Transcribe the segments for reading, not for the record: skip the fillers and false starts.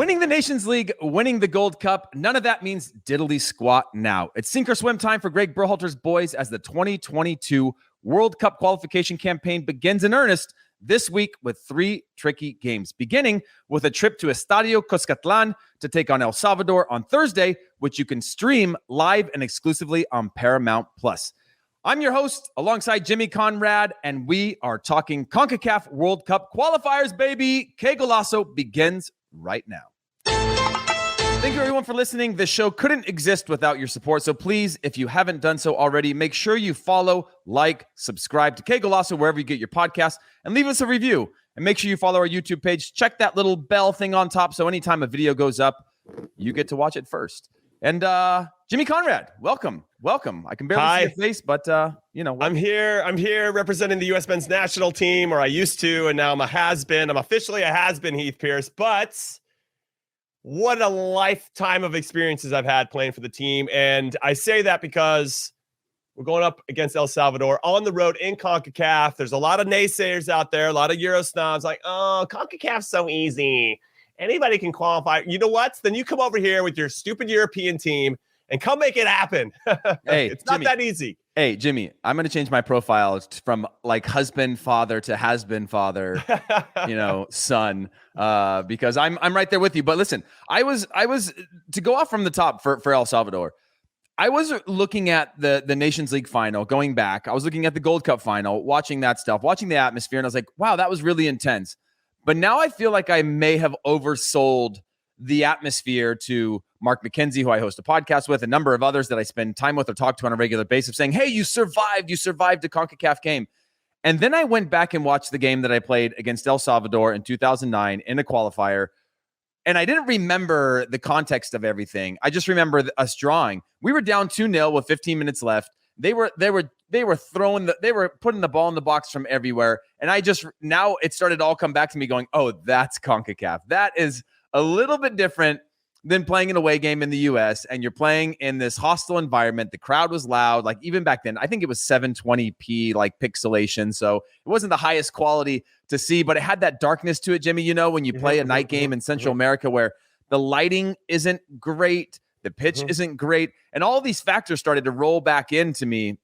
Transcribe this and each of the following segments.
Winning the Nations League, winning the Gold Cup, none of that means diddly squat now. It's sink or swim time for Gregg Berhalter's boys as the 2022 World Cup qualification campaign begins in earnest this week with 3 tricky games, beginning with a trip to Estadio Cuscatlan to take on El Salvador on Thursday, which you can stream live and exclusively on Paramount+. I'm your host alongside Jimmy Conrad, and we are talking CONCACAF World Cup qualifiers, baby. Qué Golazo begins right now. Thank you, everyone, for listening. This show couldn't exist without your support, so please, if you haven't done so already, make sure you follow, like, subscribe to Qué Golazo wherever you get your podcasts, and leave us a review. And make sure you follow our YouTube page. Check that little bell thing on top, so anytime a video goes up, you get to watch it first. And Jimmy Conrad, welcome. I can barely see your face, but welcome. I'm here representing the U.S. men's national team, or I used to, and now I'm a has-been. I'm officially a has-been, Heath Pearce, but what a lifetime of experiences I've had playing for the team. And I say that because we're going up against El Salvador on the road in CONCACAF. There's a lot of naysayers out there, a lot of Euro snobs like, oh, CONCACAF's so easy. Anybody can qualify. You know what? Then you come over here with your stupid European team and come make it happen. Hey, it's not that easy. Hey, Jimmy, I'm going to change my profile from like husband, father to has-been father, son, because I'm right there with you. But listen, I was to go off from the top for El Salvador. I was looking at the Nations League final, going back. I was looking at the Gold Cup final, watching that stuff, watching the atmosphere, and I was like, wow, that was really intense. But now I feel like I may have oversold the atmosphere to Mark McKenzie, who I host a podcast with, a number of others that I spend time with or talk to on a regular basis, saying, hey, you survived the CONCACAF game. And then I went back and watched the game that I played against El Salvador in 2009 in a qualifier. And I didn't remember the context of everything. I just remember us drawing. We were down 2-0 with 15 minutes left. They were putting the ball in the box from everywhere. And now it started all come back to me going, oh, that's CONCACAF. That is a little bit different than playing an away game in the U.S. and you're playing in this hostile environment. The crowd was loud. Like even back then, I think it was 720p like pixelation. So it wasn't the highest quality to see, but it had that darkness to it, Jimmy, when you play a night game in Central America where the lighting isn't great, the pitch isn't great, and all these factors started to roll back into me.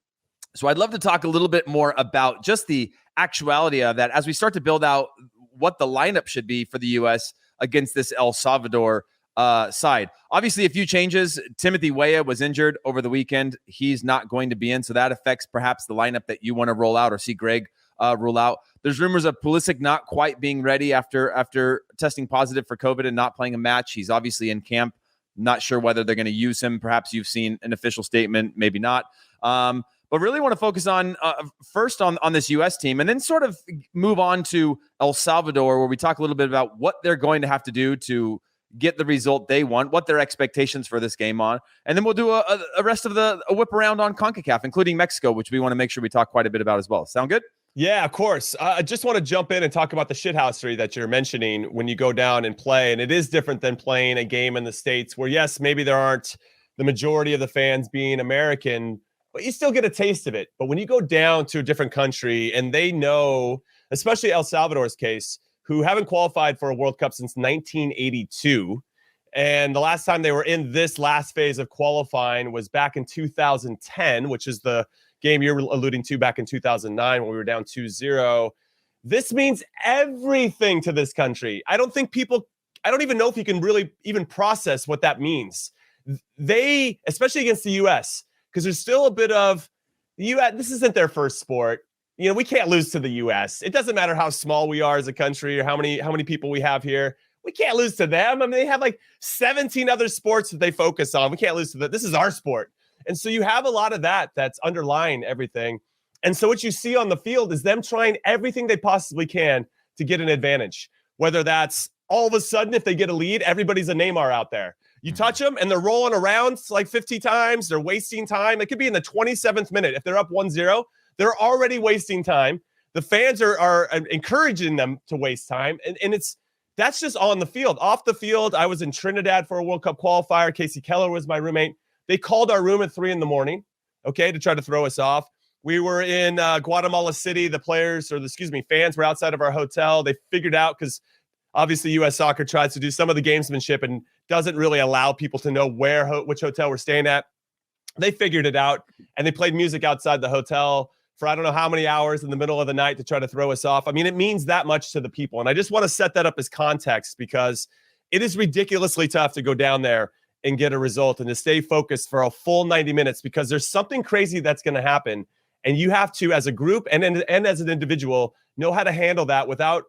So I'd love to talk a little bit more about just the actuality of that as we start to build out what the lineup should be for the U.S. against this El Salvador side. Obviously, a few changes. Timothy Weah was injured over the weekend. He's not going to be in, so that affects perhaps the lineup that you want to roll out or see Gregg roll out. There's rumors of Pulisic not quite being ready after testing positive for COVID and not playing a match. He's obviously in camp. Not sure whether they're going to use him. Perhaps you've seen an official statement, maybe not. But really want to focus on first on this U.S. team and then sort of move on to El Salvador, where we talk a little bit about what they're going to have to do to get the result they want, what their expectations for this game are. And then we'll do a rest of a whip around on CONCACAF, including Mexico, which we want to make sure we talk quite a bit about as well. Sound good? Yeah, of course. I just want to jump in and talk about the shithousery that you're mentioning when you go down and play. And it is different than playing a game in the States where, yes, maybe there aren't the majority of the fans being American, but you still get a taste of it. But when you go down to a different country and they know, especially El Salvador's case, who haven't qualified for a World Cup since 1982. And the last time they were in this last phase of qualifying was back in 2010, which is the game you're alluding to back in 2009 when we were down 2-0. This means everything to this country. I don't even know if you can really even process what that means. They, especially against the U.S., because there's still a bit of the U.S., this isn't their first sport. We can't lose to the U.S. It doesn't matter how small we are as a country or how many people we have here. We can't lose to them. I mean, they have like 17 other sports that they focus on. We can't lose to that. This is our sport. And so you have a lot of that's underlying everything. And so what you see on the field is them trying everything they possibly can to get an advantage, whether that's all of a sudden, if they get a lead, everybody's a Neymar out there. You touch them and they're rolling around like 50 times. They're wasting time. It could be in the 27th minute. If they're up 1-0, they're already wasting time. The fans are encouraging them to waste time. And that's just on the field. Off the field, I was in Trinidad for a World Cup qualifier. Casey Keller was my roommate. They called our room at 3 a.m, to try to throw us off. We were in Guatemala City. The fans were outside of our hotel. They figured out because Obviously, U.S. Soccer tries to do some of the gamesmanship and doesn't really allow people to know which hotel we're staying at. They figured it out, and they played music outside the hotel for I don't know how many hours in the middle of the night to try to throw us off. I mean, it means that much to the people. And I just want to set that up as context because it is ridiculously tough to go down there and get a result and to stay focused for a full 90 minutes because there's something crazy that's going to happen. And you have to, as a group and as an individual, know how to handle that without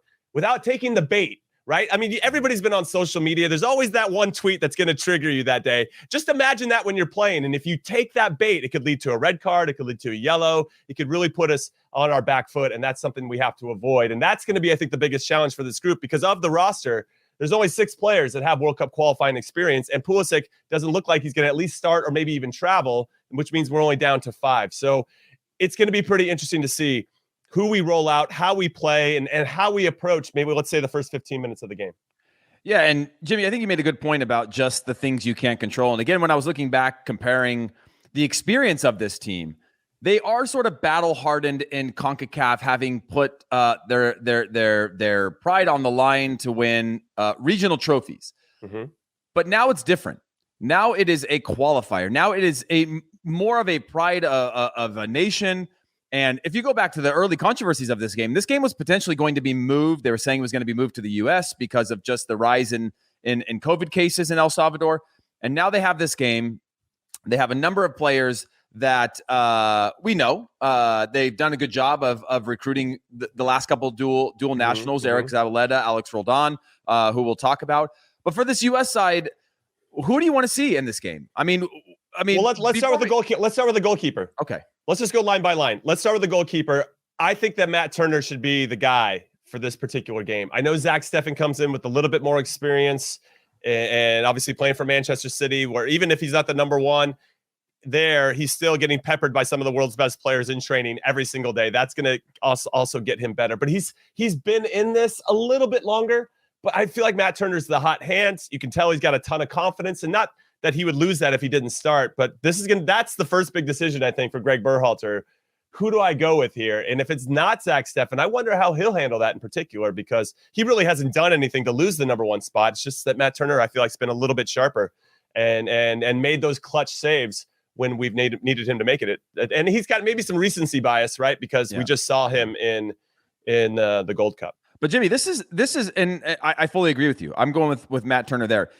taking the bait. Right? I mean, everybody's been on social media. There's always that one tweet that's going to trigger you that day. Just imagine that when you're playing. And if you take that bait, it could lead to a red card. It could lead to a yellow. It could really put us on our back foot. And that's something we have to avoid. And that's going to be, I think, the biggest challenge for this group because of the roster. There's only 6 players that have World Cup qualifying experience. And Pulisic doesn't look like he's going to at least start or maybe even travel, which means we're only down to 5. So it's going to be pretty interesting to see who we roll out, how we play, and how we approach, maybe let's say the first 15 minutes of the game. Yeah, and Jimmy, I think you made a good point about just the things you can't control. And again, when I was looking back, comparing the experience of this team, they are sort of battle-hardened in CONCACAF, having put their pride on the line to win regional trophies. Mm-hmm. But now it's different. Now it is a qualifier. Now it is more of a pride of a nation. And if you go back to the early controversies of this game was potentially going to be moved. They were saying it was going to be moved to the U.S. because of just the rise in COVID cases in El Salvador. And now they have this game. They have a number of players that we know. They've done a good job of recruiting the last couple dual nationals, Eric Zavaleta, Alex Roldan, who we'll talk about. But for this U.S. side, who do you want to see in this game? I mean, well, let's start with the goalkeeper. Let's start with the goalkeeper. Okay. Let's just go line by line. Let's start with the goalkeeper. I think that Matt Turner should be the guy for this particular game. I know Zach Steffen comes in with a little bit more experience and obviously playing for Manchester City, where even if he's not the number one there, he's still getting peppered by some of the world's best players in training every single day. That's going to also get him better. But he's been in this a little bit longer, but I feel like Matt Turner's the hot hand. You can tell he's got a ton of confidence, and not that he would lose that if he didn't start. But that's the first big decision, I think, for Gregg Berhalter. Who do I go with here? And if it's not Zach Steffen, I wonder how he'll handle that in particular, because he really hasn't done anything to lose the number one spot. It's just that Matt Turner, I feel like, has been a little bit sharper and made those clutch saves when we've needed him to make it. And he's got maybe some recency bias, right? Because we just saw him in the Gold Cup. But Jimmy, this is, and I fully agree with you. I'm going with Matt Turner there.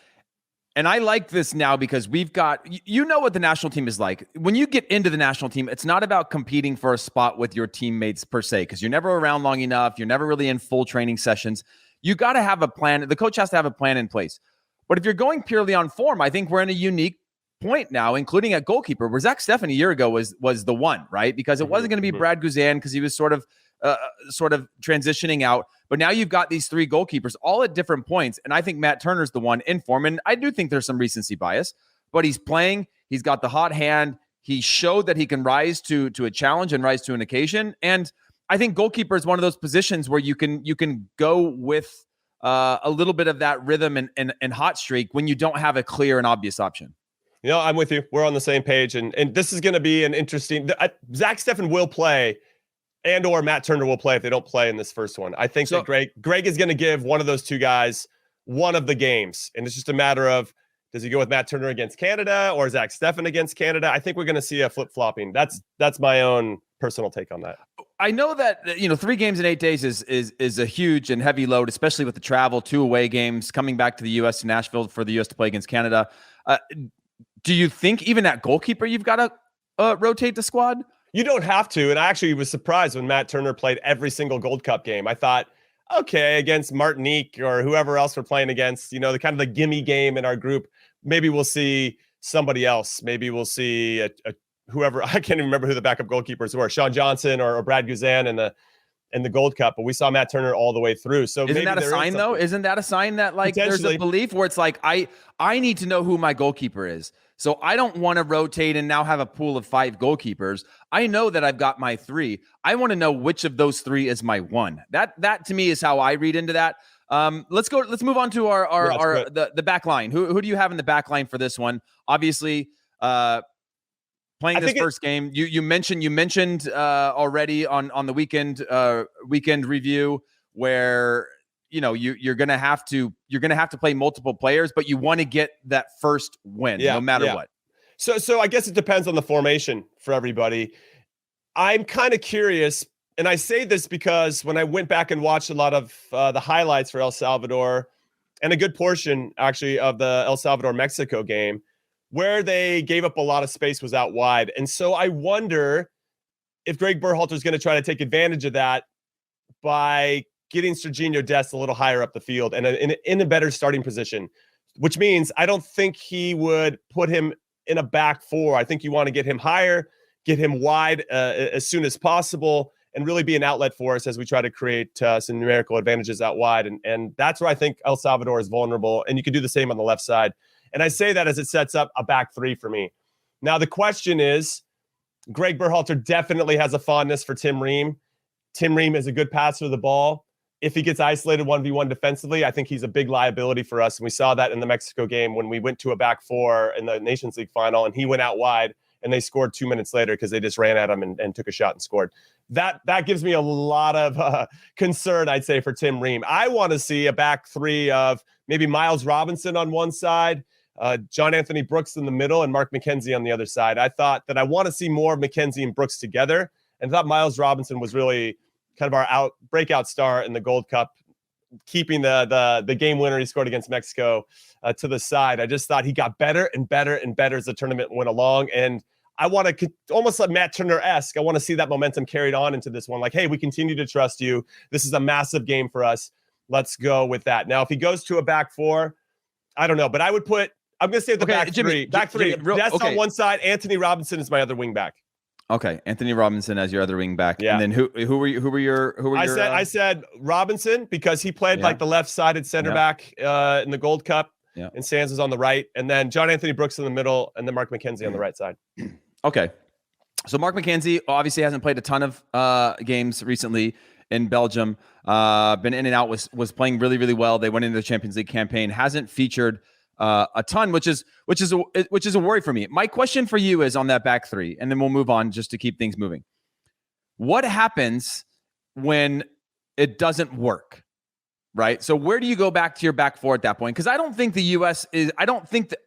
And I like this now because we've got, you know what the national team is like. When you get into the national team, it's not about competing for a spot with your teammates per se, because you're never around long enough. You're never really in full training sessions. You got to have a plan. The coach has to have a plan in place. But if you're going purely on form, I think we're in a unique point now, including at goalkeeper, where Zach Steffen a year ago was the one, right? Because it wasn't going to be Brad Guzan because he was sort of transitioning out. But now you've got these three goalkeepers all at different points. And I think Matt Turner's the one in form. And I do think there's some recency bias, but he's playing. He's got the hot hand. He showed that he can rise to a challenge and rise to an occasion. And I think goalkeeper is one of those positions where you can go with a little bit of that rhythm and hot streak when you don't have a clear and obvious option. You know, I'm with you. We're on the same page. And this is going to be an interesting Zach Steffen will play, and or Matt Turner will play if they don't play in this first one. I think that Gregg is going to give one of those two guys one of the games. And it's just a matter of, does he go with Matt Turner against Canada or Zach Steffen against Canada? I think we're going to see a flip-flopping. That's my own personal take on that. I know that, 3 games in 8 days is a huge and heavy load, especially with the travel, 2 away games, coming back to the U.S. to Nashville for the U.S. to play against Canada. Do you think even at goalkeeper you've got to rotate the squad? You don't have to. And I actually was surprised when Matt Turner played every single Gold Cup game. I thought, okay, against Martinique or whoever else we're playing against, the kind of the gimme game in our group, maybe we'll see somebody else. Maybe we'll see whoever. I can't even remember who the backup goalkeepers were, Sean Johnson or Brad Guzan in the Gold Cup. But we saw Matt Turner all the way through. So isn't that a sign, though? Isn't that a sign that there's a belief where it's like, I need to know who my goalkeeper is. So I don't want to rotate and now have a pool of 5 goalkeepers. I know that I've got my 3. I want to know which of those 3 is my 1. That to me is how I read into that. Let's move on to our the back line. Who do you have in the back line for this one? Obviously, playing this first game. You mentioned already on the weekend review where you're gonna have to play multiple players, but you want to get that first win no matter what. So I guess it depends on the formation for everybody. I'm kind of curious, and I say this because when I went back and watched a lot of the highlights for El Salvador, and a good portion actually of the El Salvador-Mexico game, where they gave up a lot of space was out wide. And so I wonder if Gregg Berhalter is going to try to take advantage of that by getting Sergiño Dest a little higher up the field and in a better starting position, which means I don't think he would put him in a back four. I think you want to get him higher, get him wide as soon as possible, and really be an outlet for us as we try to create some numerical advantages out wide. And that's where I think El Salvador is vulnerable. And you can do the same on the left side. And I say that as it sets up a back three for me. Now, the question is, Gregg Berhalter definitely has a fondness for Tim Ream. Tim Ream is a good passer of the ball. If he gets isolated 1v1 defensively, I think he's a big liability for us. And we saw that in the Mexico game when we went to a back four in the Nations League final, and he went out wide, and they scored 2 minutes later because they just ran at him and took a shot and scored. That gives me a lot of concern, I'd say, for Tim Ream. I want to see a back three of maybe Miles Robinson on one side, John Anthony Brooks in the middle, and Mark McKenzie on the other side. I thought that I want to see more of McKenzie and Brooks together, and thought Miles Robinson was really kind of our breakout star in the Gold Cup, keeping the game winner he scored against Mexico to the side. I just thought he got better and better and better as the tournament went along, and I want to almost like Matt Turner-esque. I want to see that momentum carried on into this one. Like, hey, we continue to trust you. This is a massive game for us. Let's go with that. Now, if he goes to a back four, I don't know, but I'm going to say the back three. Back three. That's on one side. Anthony Robinson is my other wing back. Okay, Anthony Robinson as your other wing back. Yeah. And then who were your I said Robinson because he played like the left-sided center back in the Gold Cup. Yeah. And Sands is on the right. And then John Anthony Brooks in the middle, and then Mark McKenzie on the right side. Okay. So Mark McKenzie obviously hasn't played a ton of games recently in Belgium. Been in and out, was playing really, really well. They went into the Champions League campaign. Hasn't featured a ton, which is a worry for me. My question for you is on that back three, and then we'll move on just to keep things moving. What happens when it doesn't work? Right? So where do you go back to your back four at that point? Because I don't think the U.S. is. I don't think that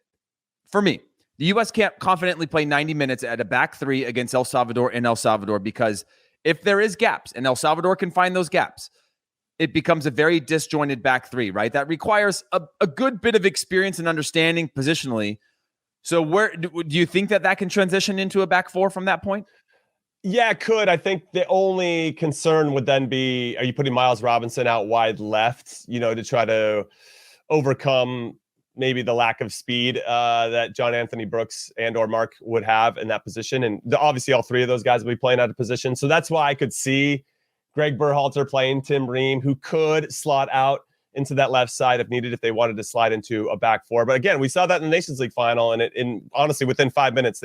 for me. The U.S. can't confidently play 90 minutes at a back three against El Salvador in El Salvador, because if there is gaps and El Salvador can find those gaps, it becomes a very disjointed back three, right? That requires a good bit of experience and understanding positionally. So where do you think that can transition into a back four from that point? Yeah, it could. I think the only concern would then be, are you putting Miles Robinson out wide left, to try to overcome maybe the lack of speed that John Anthony Brooks and or Mark would have in that position. And obviously all three of those guys will be playing out of position. So that's why I could see Gregg Berhalter playing Tim Ream, who could slot out into that left side if needed, if they wanted to slide into a back four. But again, we saw that in the Nations League final, and honestly, within 5 minutes,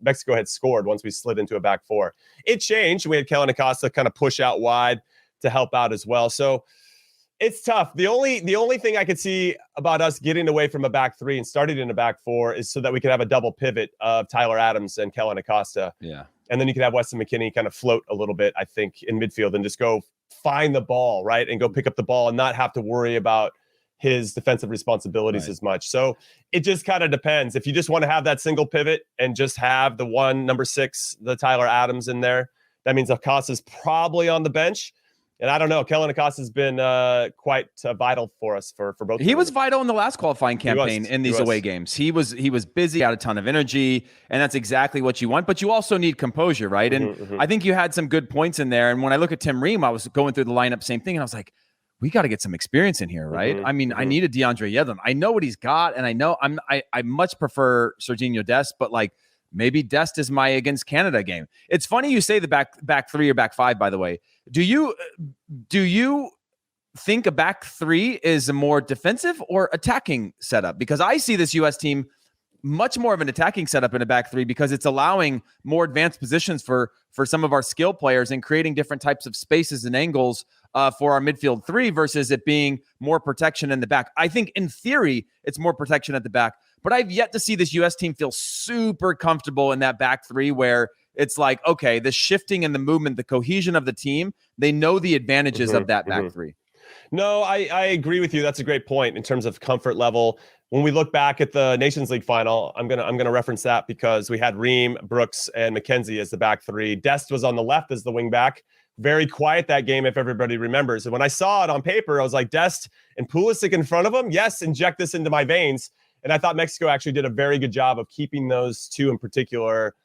Mexico had scored once we slid into a back four. It changed. We had Kellen Acosta kind of push out wide to help out as well. So it's tough. The only thing I could see about us getting away from a back three and starting in a back four is so that we could have a double pivot of Tyler Adams and Kellen Acosta. Yeah. And then you could have Weston McKennie kind of float a little bit, I think, in midfield and just go find the ball, right? And go pick up the ball and not have to worry about his defensive responsibilities as much. So it just kind of depends. If you just want to have that single pivot and just have the number 6, the Tyler Adams in there, that means Acosta's probably on the bench. And I don't know. Kellen Acosta's been quite vital for us for both. He was vital in the last qualifying campaign in these away games. He was busy, had a ton of energy, and that's exactly what you want. But you also need composure, right? And I think you had some good points in there. And when I look at Tim Ream, I was going through the lineup, same thing, and I was like, we got to get some experience in here, right? I mean, I need a DeAndre Yedlin. I know what he's got, and I know I much prefer Sergiño Dest, but like maybe Dest is my against Canada game. It's funny you say the back three or back five, by the way. Do you think a back three is a more defensive or attacking setup? Because I see this U.S. team much more of an attacking setup in a back three because it's allowing more advanced positions for some of our skill players and creating different types of spaces and angles for our midfield three versus it being more protection in the back. I think in theory, it's more protection at the back, but I've yet to see this U.S. team feel super comfortable in that back three where it's like, okay, the shifting and the movement, the cohesion of the team, they know the advantages of that back three. No, I agree with you. That's a great point in terms of comfort level. When we look back at the Nations League final, I'm gonna reference that because we had Ream, Brooks, and McKenzie as the back three. Dest was on the left as the wing back. Very quiet that game, if everybody remembers. And when I saw it on paper, I was like, Dest and Pulisic in front of him? Yes, inject this into my veins. And I thought Mexico actually did a very good job of keeping those two in particular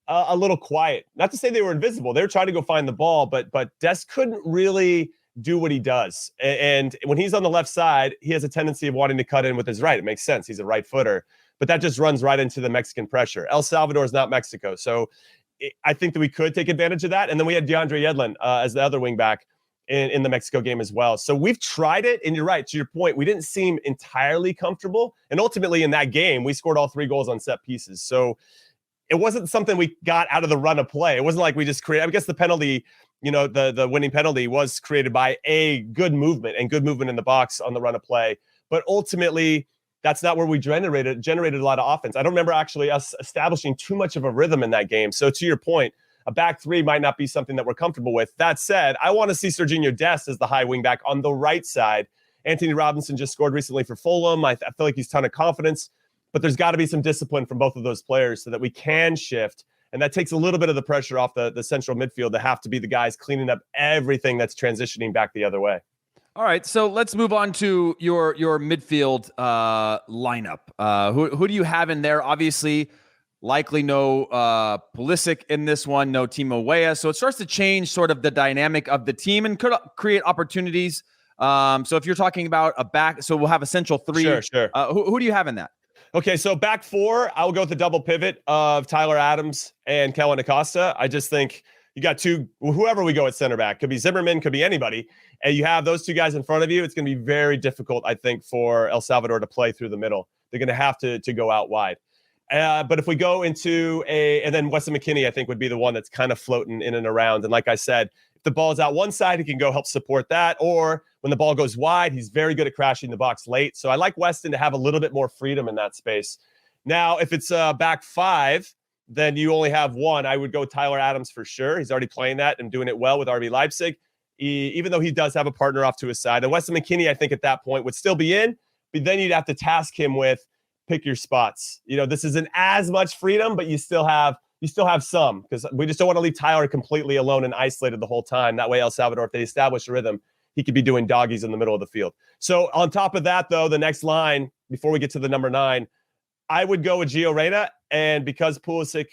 a little quiet. Not to say they were invisible. They were trying to go find the ball, but Dest couldn't really do what he does. And when he's on the left side, he has a tendency of wanting to cut in with his right. It makes sense. He's a right footer, but that just runs right into the Mexican pressure. El Salvador is not Mexico. So I think that we could take advantage of that. And then we had DeAndre Yedlin as the other wing back in the Mexico game as well. So we've tried it. And you're right. To your point, we didn't seem entirely comfortable. And ultimately in that game, we scored all 3 goals on set pieces. So it wasn't something we got out of the run of play. It wasn't like we just created, I guess the penalty, the winning penalty was created by a good movement in the box on the run of play. But ultimately, that's not where we generated a lot of offense. I don't remember actually us establishing too much of a rhythm in that game. So to your point, a back three might not be something that we're comfortable with. That said, I want to see Serginho Dest as the high wing back on the right side. Anthony Robinson just scored recently for Fulham. I feel like he's a ton of confidence, but there's got to be some discipline from both of those players so that we can shift. And that takes a little bit of the pressure off the central midfield to have to be the guys cleaning up everything that's transitioning back the other way. All right, so let's move on to your midfield lineup. Who do you have in there? Obviously, likely no Pulisic in this one, no Timo Weah. So it starts to change sort of the dynamic of the team and could create opportunities. So if you're talking about a back, so we'll have a central three. Sure. Who do you have in that? Okay, so back four, I will go with the double pivot of Tyler Adams and Kellen Acosta. I just think you got whoever we go at center back, could be Zimmerman, could be anybody, and you have those two guys in front of you. It's going to be very difficult, I think, for El Salvador to play through the middle. They're going to have to go out wide. But if we go into and then Weston McKennie, I think, would be the one that's kind of floating in and around. And like I said, if the ball's out one side, he can go help support that. Or when the ball goes wide, he's very good at crashing the box late. So I like Weston to have a little bit more freedom in that space. Now, if it's back five, then you only have one. I would go Tyler Adams for sure. He's already playing that and doing it well with RB Leipzig, even though he does have a partner off to his side. And Weston McKennie, I think at that point would still be in, but then you'd have to task him with pick your spots. This isn't as much freedom, but you still have some, because we just don't want to leave Tyler completely alone and isolated the whole time. That way, El Salvador, if they establish a rhythm, he could be doing doggies in the middle of the field. So on top of that, though, the next line, before we get to the number 9, I would go with Gio Reyna. And because Pulisic,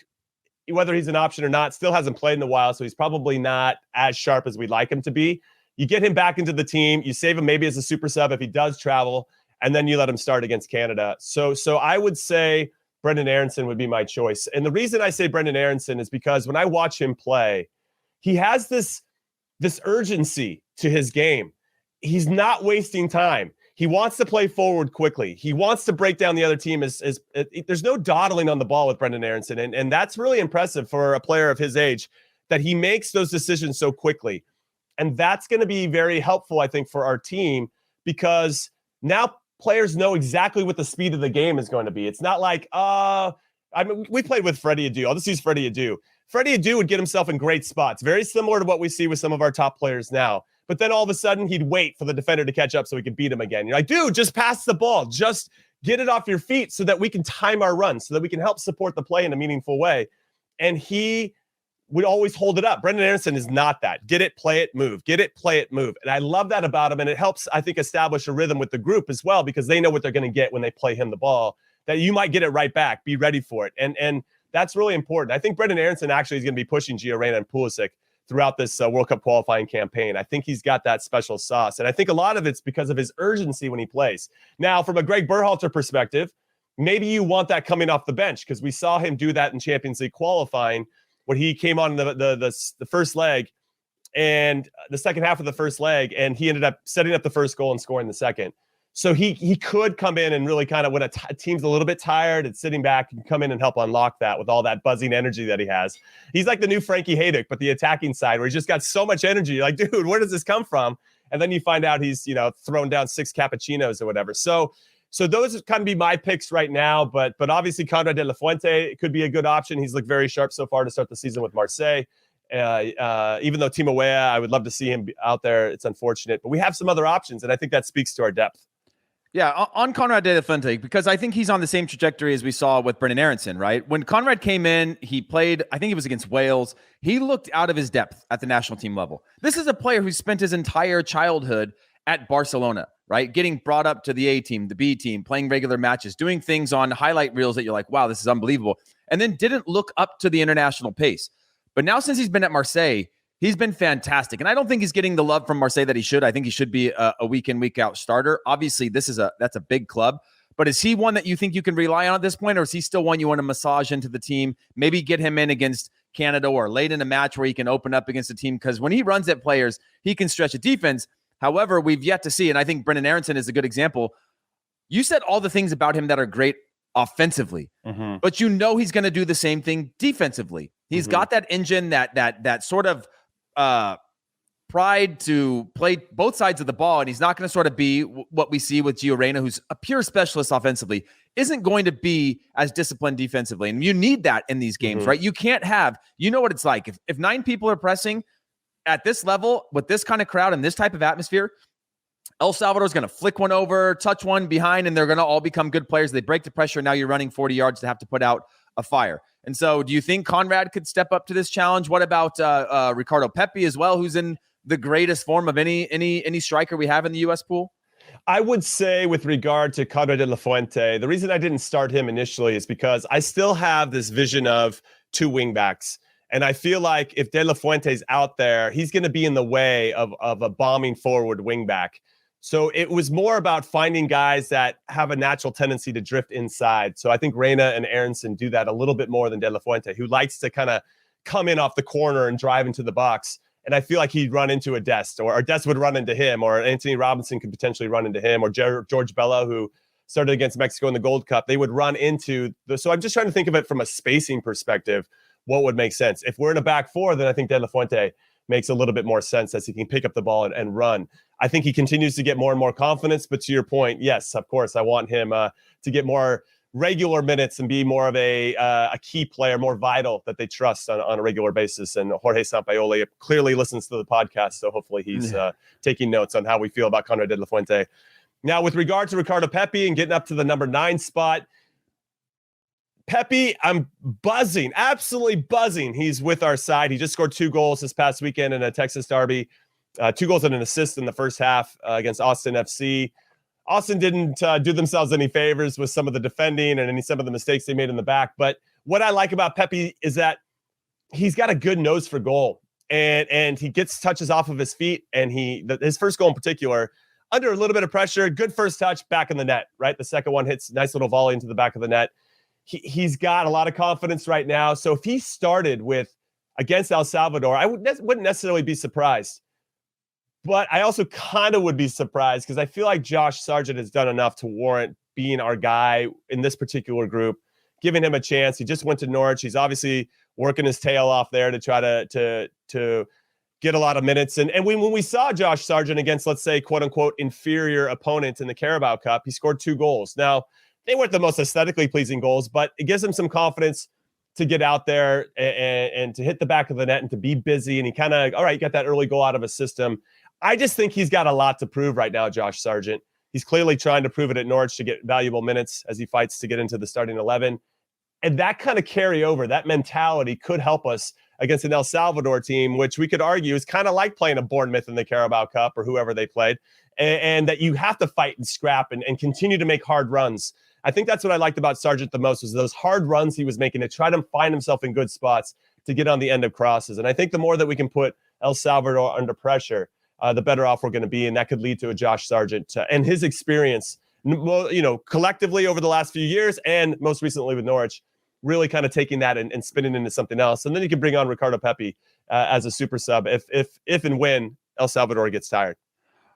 whether he's an option or not, still hasn't played in a while, so he's probably not as sharp as we'd like him to be. You get him back into the team. You save him maybe as a super sub if he does travel, and then you let him start against Canada. So I would say Brendan Aronson would be my choice. And the reason I say Brendan Aronson is because when I watch him play, he has this urgency to his game. He's not wasting time. He wants to play forward quickly. He wants to break down the other team. There's no dawdling on the ball with Brendan Aronson. And that's really impressive for a player of his age, that he makes those decisions so quickly. And that's going to be very helpful, I think, for our team, because now players know exactly what the speed of the game is going to be. It's not like, we played with Freddie Adu. I'll just use Freddie Adu. Freddie Adu would get himself in great spots, very similar to what we see with some of our top players now. But then all of a sudden, he'd wait for the defender to catch up so he could beat him again. You're like, dude, just pass the ball. Just get it off your feet so that we can time our run, so that we can help support the play in a meaningful way. And he would always hold it up. Brendan Aronson is not that. Get it, play it, move. Get it, play it, move. And I love that about him. And it helps, I think, establish a rhythm with the group as well, because they know what they're going to get when they play him the ball, that you might get it right back. Be ready for it. And that's really important. I think Brendan Aronson actually is going to be pushing Gio Reyna and Pulisic throughout this World Cup qualifying campaign. I think he's got that special sauce. And I think a lot of it's because of his urgency when he plays. Now, from a Gregg Berhalter perspective, maybe you want that coming off the bench, because we saw him do that in Champions League qualifying, when he came on the first leg and the second half of the first leg, and he ended up setting up the first goal and scoring the second. So he could come in and really kind of, when a team's a little bit tired and sitting back, and come in and help unlock that with all that buzzing energy that he has. He's like the new Frankie Haydick, but the attacking side, where he's just got so much energy. You're like, dude, where does this come from? And then you find out he's, thrown down 6 cappuccinos or whatever. So those kind of be my picks right now. But obviously Conrad de la Fuente could be a good option. He's looked very sharp so far to start the season with Marseille. Even though Timo Weah, I would love to see him out there. It's unfortunate, but we have some other options, and I think that speaks to our depth. Yeah, on Conrad de la Fuente, because I think he's on the same trajectory as we saw with Brendan Aronson, right? When Conrad came in, he played, I think it was against Wales. He looked out of his depth at the national team level. This is a player who spent his entire childhood at Barcelona, right? Getting brought up to the A team, the B team, playing regular matches, doing things on highlight reels that you're like, wow, this is unbelievable. And then didn't look up to the international pace. But now since he's been at Marseille, he's been fantastic. And I don't think he's getting the love from Marseille that he should. I think he should be a week in, week out starter. Obviously, that's a big club. But is he one that you think you can rely on at this point? Or is he still one you want to massage into the team? Maybe get him in against Canada or late in a match where he can open up against a team. Because when he runs at players, he can stretch a defense. However, we've yet to see, and I think Brendan Aronson is a good example. You said all the things about him that are great offensively, but you know he's going to do the same thing defensively. He's got that engine, that sort of pride to play both sides of the ball, and he's not going to sort of be what we see with Gio Reyna, who's a pure specialist offensively, isn't going to be as disciplined defensively. And you need that in these games, right? You can't have, you know what it's like. If 9 people are pressing at this level with this kind of crowd and this type of atmosphere, El Salvador is going to flick one over, touch one behind, and they're going to all become good players. They break the pressure. Now you're running 40 yards to have to put out a fire. And so do you think Conrad could step up to this challenge? What about Ricardo Pepi as well, who's in the greatest form of any striker we have in the U.S. pool? I would say with regard to Conrad de la Fuente, the reason I didn't start him initially is because I still have this vision of 2 wingbacks. And I feel like if De La Fuente's out there, he's going to be in the way of a bombing forward wingback. So it was more about finding guys that have a natural tendency to drift inside. So I think Reyna and Aronson do that a little bit more than De La Fuente, who likes to kind of come in off the corner and drive into the box. And I feel like he'd run into a Dest, or Dest would run into him, or Anthony Robinson could potentially run into him, or George Bello, who started against Mexico in the Gold Cup. They would run into so I'm just trying to think of it from a spacing perspective. What would make sense? If we're in a back 4, then I think De La Fuente makes a little bit more sense as he can pick up the ball and run. I think he continues to get more and more confidence, but to your point, yes, of course, I want him to get more regular minutes and be more of a key player, more vital, that they trust on a regular basis. And Jorge Sampaoli clearly listens to the podcast, so hopefully he's taking notes on how we feel about Conrad de la Fuente. Now, with regard to Ricardo Pepi and getting up to the number 9 spot, Pepi, I'm buzzing, absolutely buzzing. He's with our side. He just scored 2 goals this past weekend in a Texas derby, 2 goals and an assist in the first half against Austin FC. Austin didn't do themselves any favors with some of the defending and some of the mistakes they made in the back. But what I like about Pepi is that he's got a good nose for goal, and he gets touches off of his feet. And his first goal in particular, under a little bit of pressure, good first touch, back in the net, right? The second one hits nice little volley into the back of the net. He's got a lot of confidence right now. So if he started against El Salvador, I wouldn't necessarily be surprised. But I also kind of would be surprised because I feel like Josh Sargent has done enough to warrant being our guy in this particular group, giving him a chance. He just went to Norwich. He's obviously working his tail off there to try to get a lot of minutes. And when we saw Josh Sargent against, let's say, quote unquote, inferior opponents in the Carabao Cup, he scored 2 goals. Now, they weren't the most aesthetically pleasing goals, but it gives him some confidence to get out there and to hit the back of the net and to be busy. And he kind of, all right, got that early goal out of his system. I just think he's got a lot to prove right now, Josh Sargent. He's clearly trying to prove it at Norwich to get valuable minutes as he fights to get into the starting 11. And that kind of carryover, that mentality could help us against an El Salvador team, which we could argue is kind of like playing a Bournemouth in the Carabao Cup or whoever they played, and that you have to fight and scrap and continue to make hard runs. I think that's what I liked about Sargent the most, was those hard runs he was making to try to find himself in good spots to get on the end of crosses. And I think the more that we can put El Salvador under pressure, the better off we're going to be. And that could lead to a Josh Sargent and his experience, collectively over the last few years and most recently with Norwich, really kind of taking that and spinning into something else. And then you can bring on Ricardo Pepi as a super sub if and when El Salvador gets tired.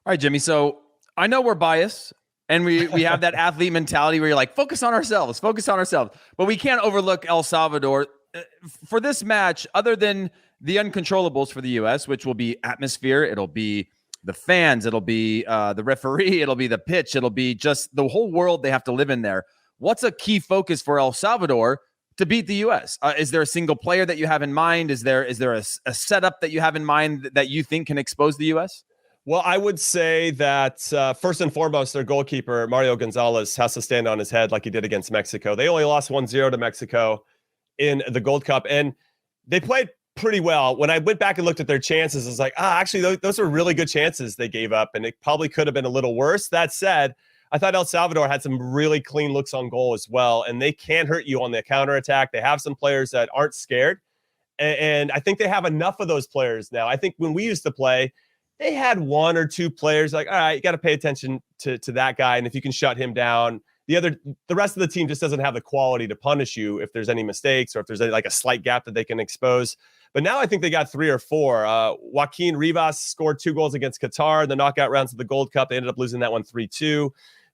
All right, Jimmy. So I know we're biased. And we have that athlete mentality where you're like, focus on ourselves. But we can't overlook El Salvador. For this match, other than the uncontrollables for the U.S., which will be atmosphere, it'll be the fans, it'll be the referee, it'll be the pitch, it'll be just the whole world they have to live in there. What's a key focus for El Salvador to beat the U.S.? Is there a single player that you have in mind? Is there a setup that you have in mind that you think can expose the U.S.? Well, I would say that first and foremost, their goalkeeper, Mario Gonzalez, has to stand on his head like he did against Mexico. They only lost 1-0 to Mexico in the Gold Cup, and they played pretty well. When I went back and looked at their chances, I was like, actually, those are really good chances they gave up, and it probably could have been a little worse. That said, I thought El Salvador had some really clean looks on goal as well, and they can hurt you on the counterattack. They have some players that aren't scared, and I think they have enough of those players now. I think when we used to play, they had one or two players like, all right, you got to pay attention to that guy. And if you can shut him down, the rest of the team just doesn't have the quality to punish you if there's any mistakes or if there's a slight gap that they can expose. But now I think they got 3 or 4. Joaquin Rivas scored 2 goals against Qatar in the knockout rounds of the Gold Cup. They ended up losing that one 3-2.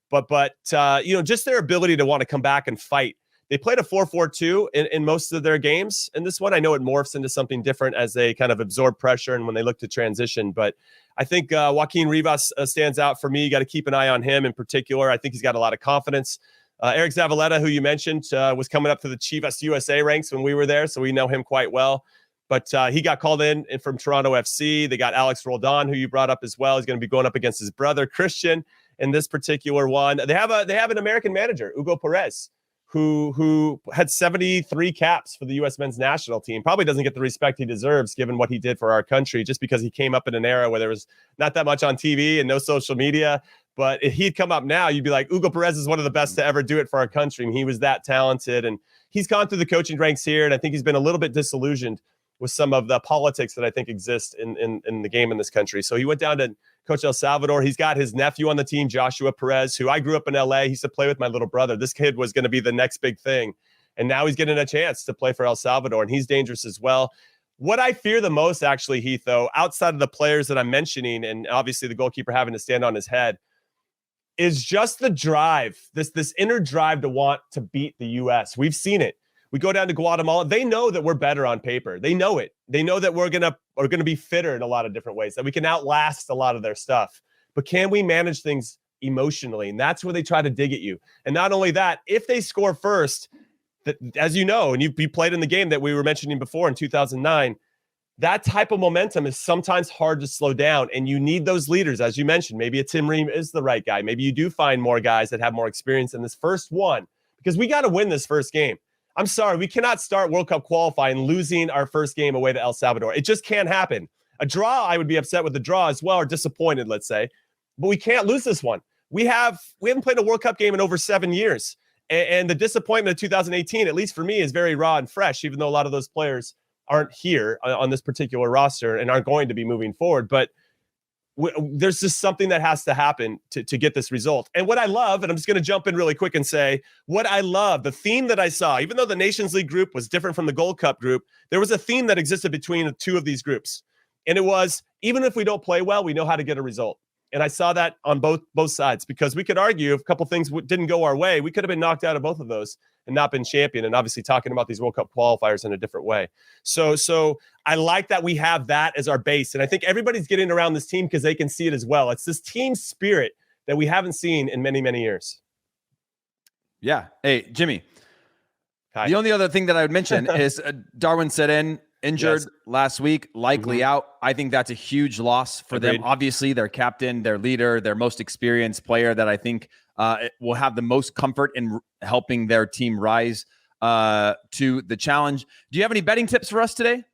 But just their ability to want to come back and fight. They played a 4-4-2 in most of their games. And this one, I know it morphs into something different as they kind of absorb pressure and when they look to transition. But I think Joaquin Rivas stands out for me. You got to keep an eye on him in particular. I think he's got a lot of confidence. Eric Zavaleta, who you mentioned, was coming up to the Chivas USA ranks when we were there, so we know him quite well. But he got called in from Toronto FC. They got Alex Roldan, who you brought up as well. He's going to be going up against his brother, Christian, in this particular one. They have an American manager, Hugo Perez, who had 73 caps for the U.S. men's national team. Probably doesn't get the respect he deserves given what he did for our country, just because he came up in an era where there was not that much on TV and no social media. But if he'd come up now, you'd be like, Hugo Perez is one of the best to ever do it for our country. And he was that talented. And he's gone through the coaching ranks here. And I think he's been a little bit disillusioned with some of the politics that I think exist in the game in this country. So he went down to coach El Salvador. He's got his nephew on the team, Joshua Perez, who I grew up in LA. He used to play with my little brother. This kid was going to be the next big thing. And now he's getting a chance to play for El Salvador, and he's dangerous as well. What I fear the most, actually, Heath, though, outside of the players that I'm mentioning, and obviously the goalkeeper having to stand on his head, is just the drive, this inner drive to want to beat the U.S. We've seen it. We go down to Guatemala. They know that we're better on paper. They know it. They know that we're gonna be fitter in a lot of different ways, that we can outlast a lot of their stuff. But can we manage things emotionally? And that's where they try to dig at you. And not only that, if they score first, that, as you know, and you played in the game that we were mentioning before in 2009, that type of momentum is sometimes hard to slow down. And you need those leaders, as you mentioned. Maybe a Tim Ream is the right guy. Maybe you do find more guys that have more experience in this first one, because we got to win this first game. I'm sorry, we cannot start World Cup qualifying losing our first game away to El Salvador. It just can't happen. A draw, I would be upset with the draw as well, or disappointed, let's say. But we can't lose this one. We haven't played a World Cup game in over 7 years. And the disappointment of 2018, at least for me, is very raw and fresh, even though a lot of those players aren't here on this particular roster and aren't going to be moving forward. But there's just something that has to happen to get this result. And what I love, and I'm just going to jump in really quick and say, what I love, the theme that I saw, even though the Nations League group was different from the Gold Cup group, there was a theme that existed between the two of these groups. And it was, even if we don't play well, we know how to get a result. And I saw that on both sides, because we could argue if a couple things didn't go our way, we could have been knocked out of both of those and not been champion. And obviously talking about these World Cup qualifiers in a different way. So I like that we have that as our base. And I think everybody's getting around this team because they can see it as well. It's this team spirit that we haven't seen in many, many years. Yeah. Hey, Jimmy. Hi. The only other thing that I would mention is Darwin Seren injured last week, likely out. I think that's a huge loss for them. Obviously, their captain, their leader, their most experienced player that I think will have the most comfort in helping their team rise to the challenge. Do you have any betting tips for us today?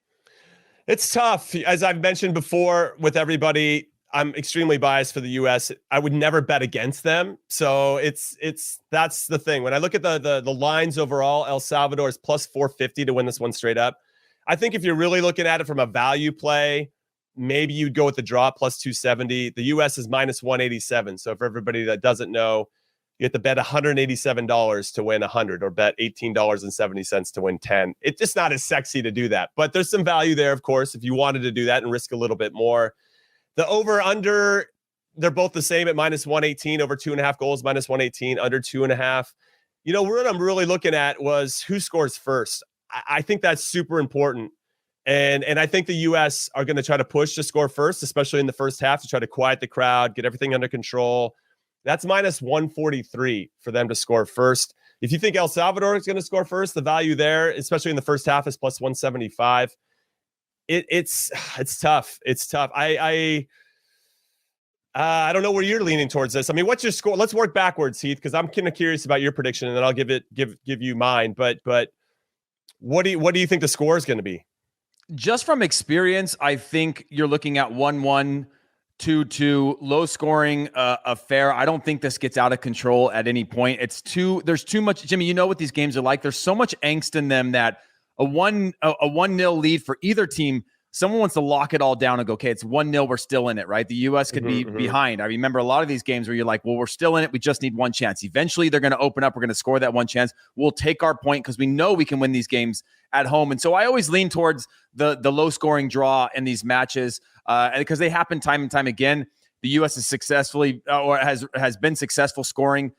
It's tough. As I've mentioned before with everybody, I'm extremely biased for the U.S. I would never bet against them. So that's the thing. When I look at the lines overall, El Salvador is plus 450 to win this one straight up. I think if you're really looking at it from a value play, maybe you'd go with the draw plus 270. The U.S. is minus 187. So for everybody that doesn't know, you have to bet $187 to win 100, or bet $18.70 to win 10. It's just not as sexy to do that. But there's some value there, of course, if you wanted to do that and risk a little bit more. The over-under, they're both the same at minus 118, over 2.5 goals, minus 118, under 2.5. You know, what I'm really looking at was who scores first. I think that's super important. And I think the U.S. are going to try to push to score first, especially in the first half, to try to quiet the crowd, get everything under control. That's minus 143 for them to score first. If you think El Salvador is going to score first, the value there, especially in the first half, is plus 175. It's tough. It's tough. I don't know where you're leaning towards this. I mean, what's your score? Let's work backwards, Heath, because I'm kind of curious about your prediction, and then I'll give you mine. But what do you think the score is going to be? Just from experience, I think you're looking at 1-1, 2-2, low scoring affair. I don't think this gets out of control at any point. There's too much, Jimmy, you know what these games are like. There's so much angst in them that a 1-0 lead for either team, someone wants to lock it all down and go, okay, it's 1-0, we're still in it, right? The U.S. could be behind. I remember a lot of these games where you're like, well, we're still in it. We just need one chance. Eventually, they're going to open up. We're going to score that one chance. We'll take our point because we know we can win these games at home. And so I always lean towards the low-scoring draw in these matches because they happen time and time again. The U.S. is successfully or has been successful scoring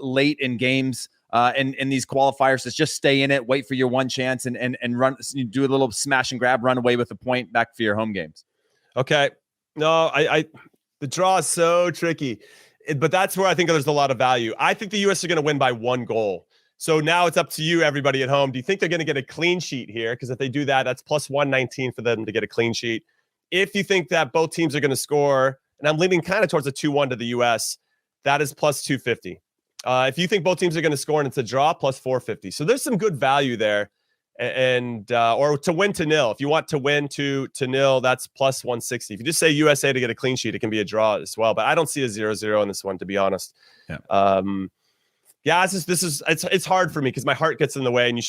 late in games. In these qualifiers, is just stay in it, wait for your one chance, and run. Do a little smash and grab, run away with a point back for your home games. Okay, no, the draw is so tricky, but that's where I think there's a lot of value. I think the U.S. are going to win by 1 goal. So now it's up to you, everybody at home. Do you think they're going to get a clean sheet here? Because if they do that, that's plus 119 for them to get a clean sheet. If you think that both teams are going to score, and I'm leaning kind of towards a 2-1 to the U.S., that is plus 250. If you think both teams are going to score and it's a draw, plus 450. So there's some good value there. And or to win to nil. If you want to win to nil, that's plus 160. If you just say USA to get a clean sheet, it can be a draw as well. But I don't see a 0-0 in this one, to be honest. Yeah. It's hard for me because my heart gets in the way, and you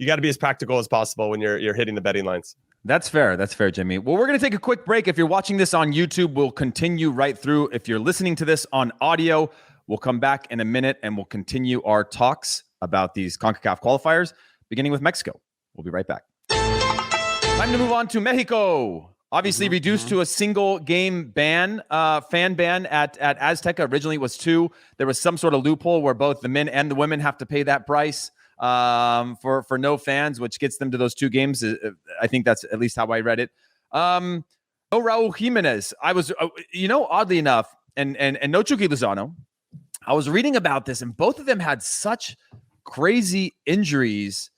got to be as practical as possible when you're hitting the betting lines. That's fair. That's fair, Jimmy. Well, we're going to take a quick break. If you're watching this on YouTube, we'll continue right through. If you're listening to this on audio, we'll come back in a minute and we'll continue our talks about these CONCACAF qualifiers, beginning with Mexico. We'll be right back. Time to move on to Mexico. Obviously reduced to a single game ban, fan ban at Azteca. Originally it was 2. There was some sort of loophole where both the men and the women have to pay that price for no fans, which gets them to those 2 games. I think that's at least how I read it. No Raul Jimenez. I was, oddly enough, and no Chucky Lozano. I was reading about this, and both of them had such crazy injuries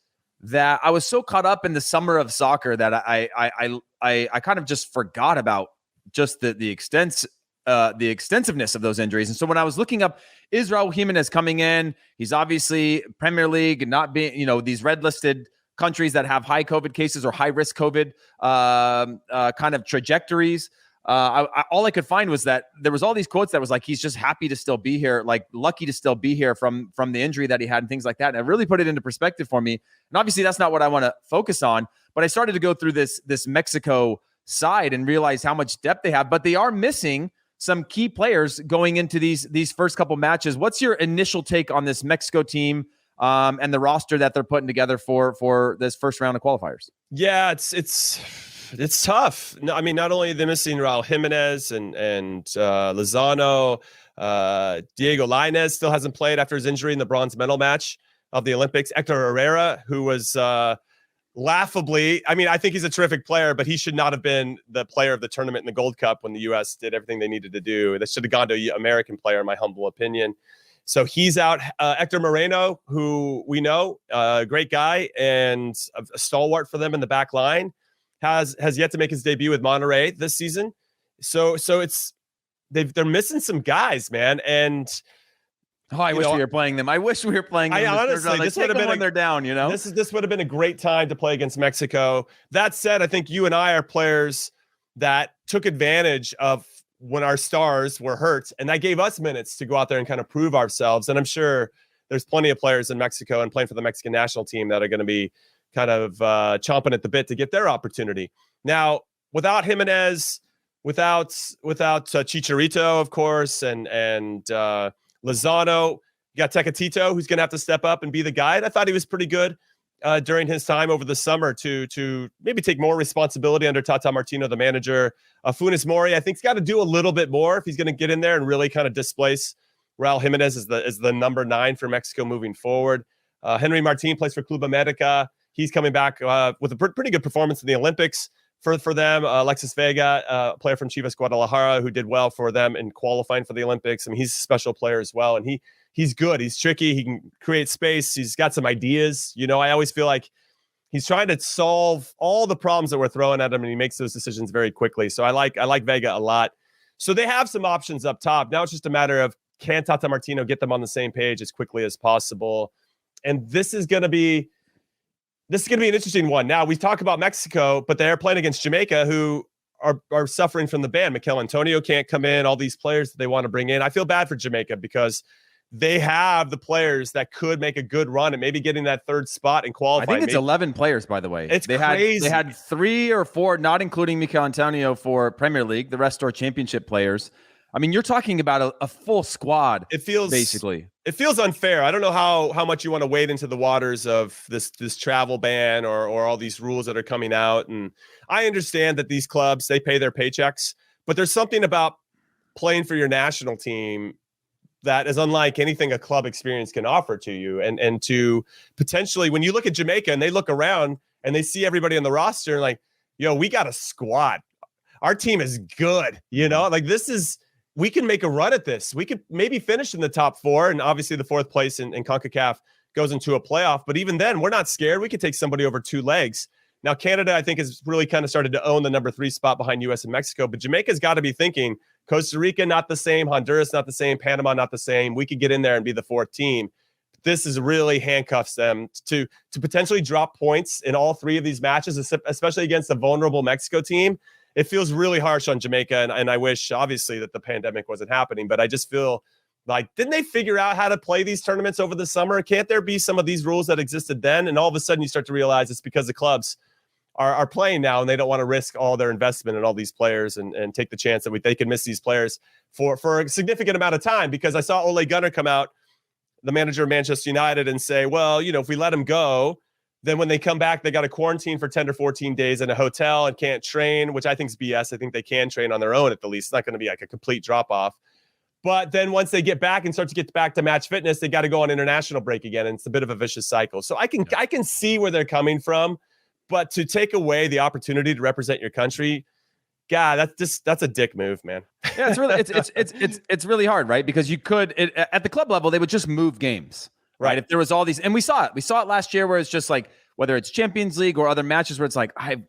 that I was so caught up in the summer of soccer that I kind of just forgot about just the extensiveness of those injuries. And so when I was looking up, is Raul Jimenez coming in? He's obviously Premier League, not being, these red listed countries that have high COVID cases or high risk COVID kind of trajectories. All I could find was that there was all these quotes that was like, he's just happy to still be here, like lucky to still be here from the injury that he had and things like that. And it really put it into perspective for me. And obviously that's not what I want to focus on, but I started to go through this Mexico side and realize how much depth they have, but they are missing some key players going into these first couple matches. What's your initial take on this Mexico team and the roster that they're putting together for this first round of qualifiers? Yeah, it's tough. No, I mean, not only are they missing Raul Jimenez and Lozano, Diego Lainez still hasn't played after his injury in the bronze medal match of the Olympics. Hector Herrera, who was laughably, I mean, I think he's a terrific player, but he should not have been the player of the tournament in the Gold Cup when the U.S. did everything they needed to do. They should have gone to an American player, in my humble opinion. So he's out. Hector Moreno, who we know, great guy and a stalwart for them in the back line, has yet to make his debut with Monterrey this season. So they're missing some guys, man. And I wish we were playing them. I wish we were playing them. Honestly, this would have been when they're down. This would have been a great time to play against Mexico. That said, I think you and I are players that took advantage of when our stars were hurt, and that gave us minutes to go out there and kind of prove ourselves. And I'm sure there's plenty of players in Mexico and playing for the Mexican national team that are going to be kind of chomping at the bit to get their opportunity. Now, without Jimenez, without Chicharito, of course, and Lozano, you got Tecatito, who's going to have to step up and be the guy. And I thought he was pretty good during his time over the summer to maybe take more responsibility under Tata Martino, the manager. Funes Mori, I think, he's got to do a little bit more if he's going to get in there and really kind of displace Raul Jimenez as the number 9 for Mexico moving forward. Henry Martin plays for Club America. He's coming back with a pretty good performance in the Olympics for them. Alexis Vega, a player from Chivas Guadalajara who did well for them in qualifying for the Olympics. I mean, he's a special player as well. And he's good. He's tricky. He can create space. He's got some ideas. I always feel like he's trying to solve all the problems that we're throwing at him, and he makes those decisions very quickly. So I like Vega a lot. So they have some options up top. Now it's just a matter of, can Tata Martino get them on the same page as quickly as possible? And this is going to be an interesting one. Now, we talk about Mexico, but they're playing against Jamaica, who are suffering from the ban. Mikel Antonio can't come in, all these players that they want to bring in. I feel bad for Jamaica because they have the players that could make a good run and maybe getting that third spot and qualifying. I think it's 11 players, by the way. They crazy. They had 3 or 4, not including Mikel Antonio, for Premier League. The rest are championship players. I mean, you're talking about a full squad. It feels unfair. I don't know how much you want to wade into the waters of this travel ban or all these rules that are coming out. And I understand that these clubs, they pay their paychecks, but there's something about playing for your national team that is unlike anything a club experience can offer to you. And to potentially, when you look at Jamaica and they look around and they see everybody on the roster and like, we got a squad. Our team is good. We can make a run at this. We could maybe finish in the top 4, and obviously the 4th place in CONCACAF goes into a playoff. But even then, we're not scared. We could take somebody over 2 legs. Now, Canada, I think, has really kind of started to own the number 3 spot behind U.S. and Mexico. But Jamaica's got to be thinking, Costa Rica, not the same. Honduras, not the same. Panama, not the same. We could get in there and be the 4th team. This is really handcuffs them to potentially drop points in all 3 of these matches, especially against a vulnerable Mexico team. It feels really harsh on Jamaica, and I wish, obviously, that the pandemic wasn't happening. But I just feel like, didn't they figure out how to play these tournaments over the summer? Can't there be some of these rules that existed then? And all of a sudden, you start to realize it's because the clubs are playing now, and they don't want to risk all their investment in all these players and take the chance that they could miss these players for a significant amount of time. Because I saw Ole Gunnar come out, the manager of Manchester United, and say, well, if we let him go, then when they come back, they got to quarantine for 10 or 14 days in a hotel and can't train, which I think is BS. I think they can train on their own at the least. It's not going to be like a complete drop-off. But then once they get back and start to get back to match fitness, they got to go on international break again, and it's a bit of a vicious cycle. So I can see where they're coming from, but to take away the opportunity to represent your country, God, that's a dick move, man. Yeah, it's really hard, right? Because you could at the club level, they would just move games. Right. If there was all these, and we saw it last year where it's just like, whether it's Champions League or other matches where it's like, I've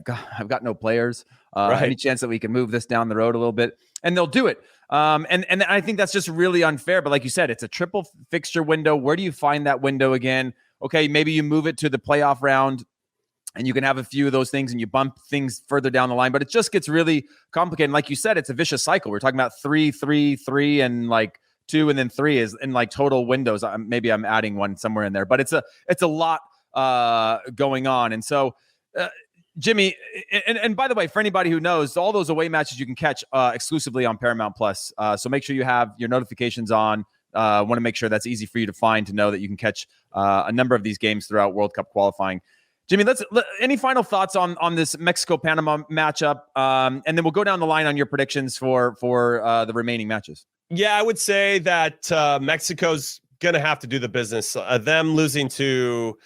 got no players. Any chance that we can move this down the road a little bit, and they'll do it. And I think that's just really unfair. But like you said, it's a triple fixture window. Where do you find that window again? Okay, maybe you move it to the playoff round, and you can have a few of those things, and you bump things further down the line. But it just gets really complicated. And like you said, it's a vicious cycle. We're talking about 3, 3, 3, and like 2 and then 3 is in like total windows. Maybe I'm adding one somewhere in there, but it's a lot going on. And so Jimmy, and by the way, for anybody who knows, all those away matches you can catch exclusively on Paramount Plus. So make sure you have your notifications on. Want to make sure that's easy for you to find, to know that you can catch a number of these games throughout World Cup qualifying. Jimmy, any final thoughts on this Mexico-Panama matchup? And then we'll go down the line on your predictions for the remaining matches. Yeah, I would say that Mexico's going to have to do the business. Them losing to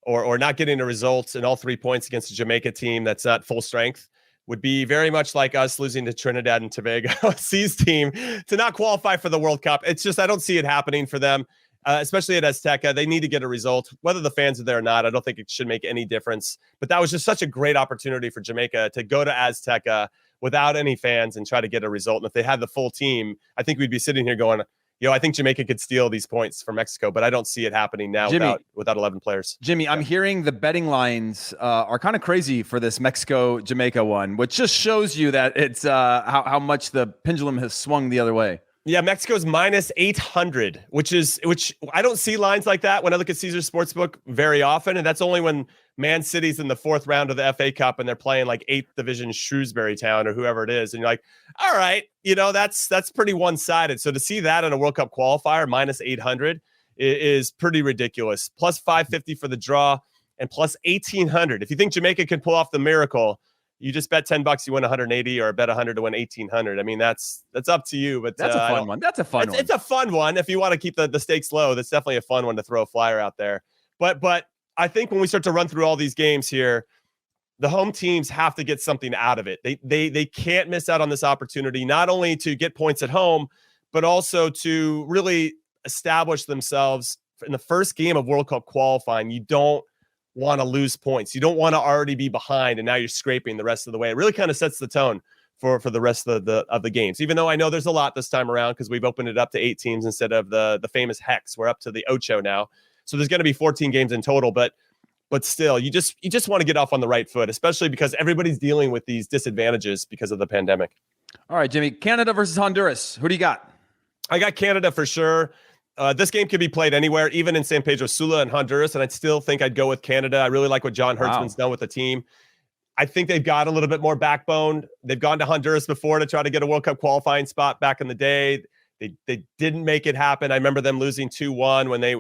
or not getting a result in all 3 points against a Jamaica team that's not full strength would be very much like us losing to Trinidad and Tobago, C's team, to not qualify for the World Cup. It's just, I don't see it happening for them, especially at Azteca. They need to get a result. Whether the fans are there or not, I don't think it should make any difference. But that was just such a great opportunity for Jamaica to go to Azteca without any fans and try to get a result. And if they had the full team, I think we'd be sitting here going, I think Jamaica could steal these points from Mexico, but I don't see it happening now, Jimmy, without 11 players. Jimmy, yeah. I'm hearing the betting lines are kind of crazy for this Mexico-Jamaica one, which just shows you that it's how much the pendulum has swung the other way. Yeah, Mexico's minus 800, which I don't see lines like that when I look at Caesars Sportsbook very often. And that's only when Man City's in the 4th round of the FA Cup and they're playing like 8th division Shrewsbury Town or whoever it is. And you're like, all right, that's pretty one-sided. So to see that in a World Cup qualifier, minus 800 is pretty ridiculous. Plus 550 for the draw and plus 1,800. If you think Jamaica can pull off the miracle, you just bet $10, you win 180, or bet 100 to win 1,800. I mean, that's up to you. But that's a fun one. That's a fun one. It's a fun one. If you want to keep the stakes low, that's definitely a fun one to throw a flyer out there. But I think when we start to run through all these games here, the home teams have to get something out of it. They can't miss out on this opportunity, not only to get points at home, but also to really establish themselves in the first game of World Cup qualifying. You don't want to lose points. You don't want to already be behind and now you're scraping the rest of the way. It really kind of sets the tone for the rest of the games, even though I know there's a lot this time around because we've opened it up to 8 teams instead of the famous hex. We're up to the ocho now. So there's going to be 14 games in total, but still, you just want to get off on the right foot, especially because everybody's dealing with these disadvantages because of the pandemic. All right, Jimmy, Canada versus Honduras. Who do you got? I got Canada for sure. This game could be played anywhere, even in San Pedro Sula and Honduras, and I'd still think I'd go with Canada. I really like what John Hertzman's done with the team. I think they've got a little bit more backbone. They've gone to Honduras before to try to get a World Cup qualifying spot back in the day. They didn't make it happen. I remember them losing 2-1 when they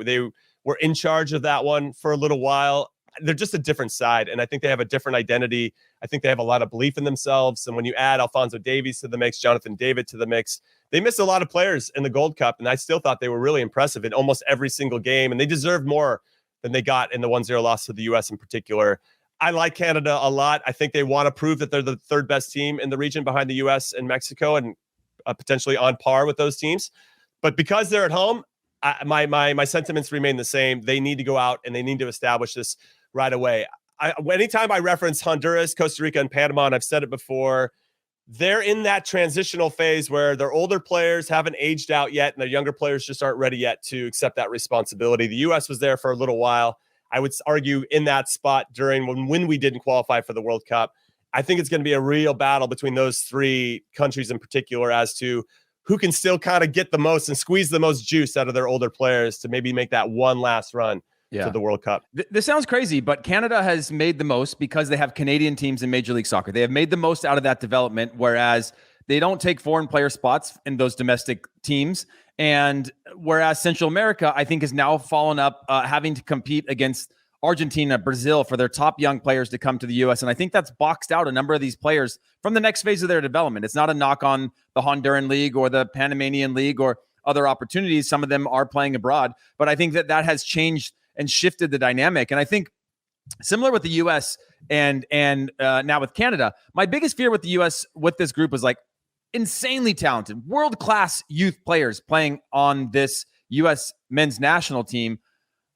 were in charge of that one for a little while. They're just a different side, and I think they have a different identity. I think they have a lot of belief in themselves, and when you add Alphonso Davies to the mix, Jonathan David to the mix, they missed a lot of players in the Gold Cup, and I still thought they were really impressive in almost every single game, and they deserved more than they got in the 1-0 loss to the U.S. in particular. I like Canada a lot. I think they want to prove that they're the third best team in the region behind the U.S. and Mexico and potentially on par with those teams. But because they're at home, my sentiments remain the same. They need to go out and they need to establish this right away. Anytime I reference Honduras, Costa Rica, and Panama, and I've said it before, they're in that transitional phase where their older players haven't aged out yet and their younger players just aren't ready yet to accept that responsibility. The U.S. was there for a little while. I would argue in that spot during when we didn't qualify for the World Cup. I think it's going to be a real battle between those three countries in particular as to who can still kind of get the most and squeeze the most juice out of their older players to maybe make that one last run to the World Cup. This sounds crazy, but Canada has made the most because they have Canadian teams in Major League Soccer. They have made the most out of that development, whereas they don't take foreign player spots in those domestic teams. And whereas Central America, I think, is now fallen up having to compete against Argentina, Brazil for their top young players to come to the U.S. And I think that's boxed out a number of these players from the next phase of their development. It's not a knock on the Honduran League or the Panamanian League or other opportunities. Some of them are playing abroad, but I think that has changed and shifted the dynamic. And I think similar with the U.S. and now with Canada, my biggest fear with the U.S. with this group was like insanely talented, world-class youth players playing on this U.S. men's national team.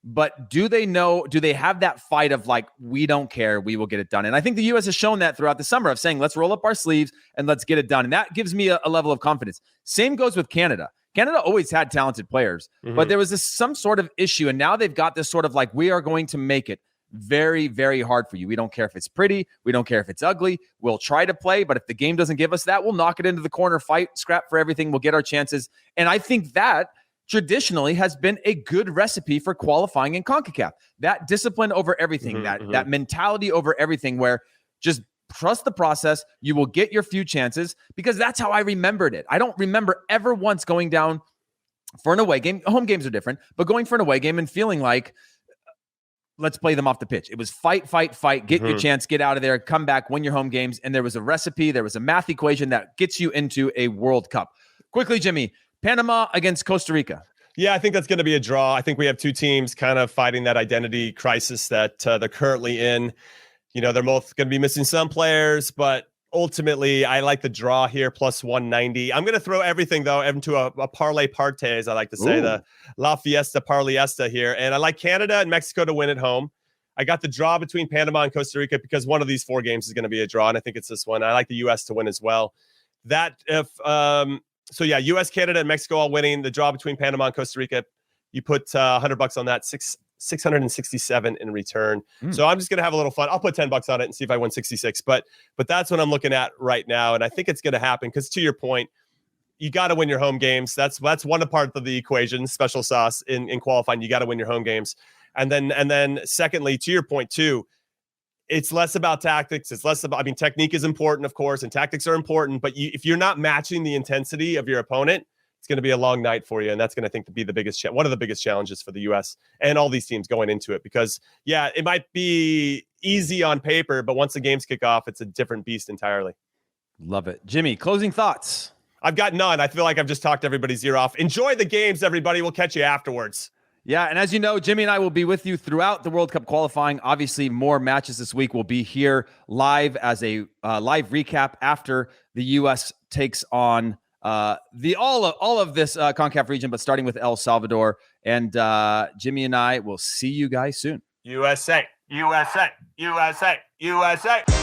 But do they have that fight of like, we don't care, we will get it done? And I think the U.S. has shown that throughout the summer of saying, let's roll up our sleeves and let's get it done. And that gives me a level of confidence. Same goes with Canada. Canada always had talented players, but there was some sort of issue. And now they've got this sort of like, we are going to make it very, very hard for you. We don't care if it's pretty. We don't care if it's ugly. We'll try to play, but if the game doesn't give us that, we'll knock it into the corner, fight, scrap for everything. We'll get our chances. And I think that traditionally has been a good recipe for qualifying in CONCACAF. That discipline over everything, that mentality over everything, where just trust the process. You will get your few chances, because that's how I remembered it. I don't remember ever once going down for an away game. Home games are different, but going for an away game and feeling like, let's play them off the pitch. It was fight, get your chance, get out of there, come back, win your home games. And there was a recipe, there was a math equation that gets you into a World Cup. Quickly, Jimmy, Panama against Costa Rica. Yeah, I think that's going to be a draw. I think we have two teams kind of fighting that identity crisis that they're currently in. You know, they're both going to be missing some players, but ultimately, I like the draw here, plus 190. I'm going to throw everything, though, into a parlay parte, as I like to say, the La Fiesta Parlayesta here. And I like Canada and Mexico to win at home. I got the draw between Panama and Costa Rica because one of these four games is going to be a draw, and I think it's this one. I like the U.S. to win as well. So yeah, U.S., Canada, and Mexico all winning. The draw between Panama and Costa Rica, you put $100 on that, 667 in return. So I'm just gonna have a little fun. I'll put $10 on it and see if I win 66. But that's what I'm looking at right now, and I think it's gonna happen because, to your point, you got to win your home games. That's one part of the equation. Special sauce in qualifying. You got to win your home games, and then secondly, to your point too. It's less about tactics. It's less about, technique is important, of course, and tactics are important. But if you're not matching the intensity of your opponent, it's going to be a long night for you. And that's going to, I think, to be the biggest one of the biggest challenges for the U.S. and all these teams going into it. Because, yeah, it might be easy on paper, but once the games kick off, it's a different beast entirely. Love it. Jimmy, closing thoughts? I've got none. I feel like I've just talked everybody's ear off. Enjoy the games, everybody. We'll catch you afterwards. Yeah, and as you know, Jimmy and I will be with you throughout the World Cup qualifying. Obviously, more matches this week. Will be here live as a live recap after the U.S. takes on all of this CONCACAF region, but starting with El Salvador. And Jimmy and I will see you guys soon. USA, USA, USA, USA.